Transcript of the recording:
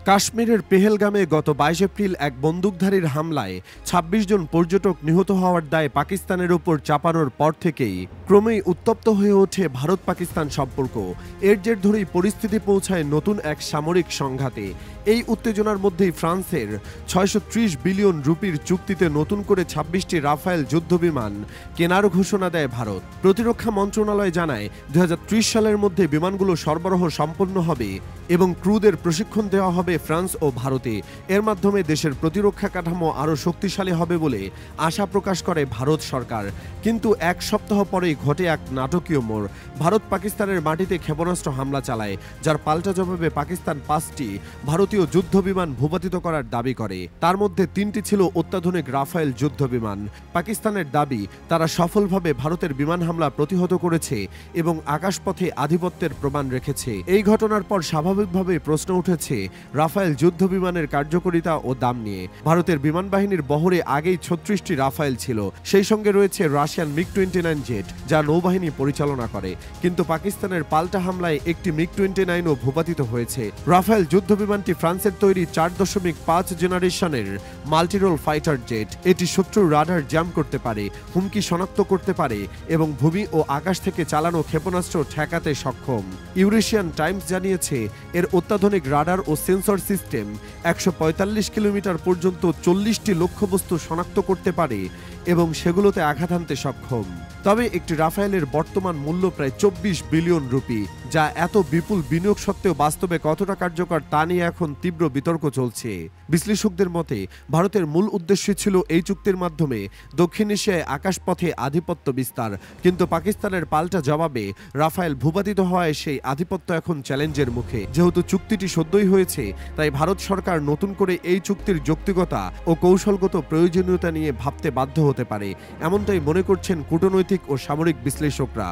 কাশ্মীরের পেহেলগামে গত ২২ এপ্রিল এক বন্দুকধারীর হামলায় ২৬ জন পর্যটক নিহত হওয়ার দায় পাকিস্তানের ওপর চাপানোর পর থেকেই ক্রমেই উত্তপ্ত হয়ে ওঠে ভারত পাকিস্তান সম্পর্ক। এর জের ধরেই পরিস্থিতি পৌঁছায় নতুন এক সামরিক সংঘাতে। এই উত্তেজনার মধ্যেই ফ্রান্সের ৬৩০ বিলিয়ন রুপির চুক্তিতে নতুন করে ২৬টি রাফায়েল যুদ্ধবিমান কেনার ঘোষণা দেয় ভারত। প্রতিরক্ষা মন্ত্রণালয় জানায় ২০৩০ সালের মধ্যে বিমানগুলো সরবরাহ সম্পন্ন হবে এবং ক্রুদের প্রশিক্ষণ দেওয়া হবে ফ্রান্স ও ভারতে। এর মাধ্যমে দেশের প্রতিরক্ষা কাঠামো আরও শক্তিশালী হবে বলে আশা প্রকাশ করে ভারত সরকার। কিন্তু এক সপ্তাহ পরেই ঘটে এক নাটকীয় মোড়। ভারত পাকিস্তানের মাটিতে ক্ষেপণাস্ত্র হামলা চালায়, যার পাল্টা জবাবে পাকিস্তান ৫টি ভারতীয় যুদ্ধবিমান ভূপাতিত করার দাবি করে। তার মধ্যে ৩টি ছিল অত্যাধুনিক রাফায়েল যুদ্ধবিমান। পাকিস্তানের দাবি, তারা সফলভাবে ভারতের বিমান হামলা প্রতিহত করেছে এবং আকাশপথে আধিপত্যের প্রমাণ রেখেছে। এই ঘটনার পর স্বাভাবিকভাবে প্রশ্ন উঠেছে রাফায়েল যুদ্ধবিমানের কার্যকারিতা ও দাম নিয়ে। ভারতের বিমান বাহিনীর বহরে আগেই ৩৬টি রাফায়েল ছিল। সেই সঙ্গে রয়েছে রাশিয়ান MiG-29 জেট, যা নৌবাহিনী পরিচালনা করে। কিন্তু পাকিস্তানের পাল্টা হামলায় একটি MiG-29ও ভূপাতিত হয়েছে। রাফায়েল যুদ্ধবিমানটি ফ্রান্সের তৈরি ৪.৫ জেনারেশনের মাল্টিরোল ফাইটার জেট। এটি শত্রুর রাডার জ্যাম করতে পারে, হুমকি শনাক্ত করতে পারে এবং ভূমি ও আকাশ থেকে চালানো ক্ষেপণাস্ত্র ঠেকাতে সক্ষম। ইউরেশিয়ান টাইমস জানিয়েছে, এর অত্যাধুনিক রাডার ও সেন্সর সিস্টেম ১৪৫ কিলোমিটার পর্যন্ত ৪০টি লক্ষ্যবস্তু শনাক্ত করতে পারে এবং সেগুলোতে আঘাত হানতে সক্ষম। তবে একটি রাফায়েলের বর্তমান মূল্য প্রায় ২৪ বিলিয়ন রুপি, যা এত বিপুল বিনিয়োগ সত্ত্বেও বাস্তবে কতটা কার্যকর তা নিয়ে এখন তীব্র বিতর্ক চলছে। বিশ্লেষকদের মতে, ভারতের মূল উদ্দেশ্য ছিল এই চুক্তির মাধ্যমে দক্ষিণ এশিয়ায় আকাশপথে আধিপত্য বিস্তার। কিন্তু পাকিস্তানের পাল্টা জবাবে রাফায়েল ভূপাতিত হওয়ায় সেই আধিপত্য এখন চ্যালেঞ্জের মুখে। যেহেতু চুক্তিটি সদ্যই হয়েছে, তাই ভারত সরকার নতুন করে এই চুক্তির যৌক্তিকতা ও কৌশলগত প্রয়োজনীয়তা নিয়ে ভাবতে বাধ্য হতে পারে, এমনটাই মনে করছেন কূটনৈতিক ও সামরিক বিশ্লেষকরা।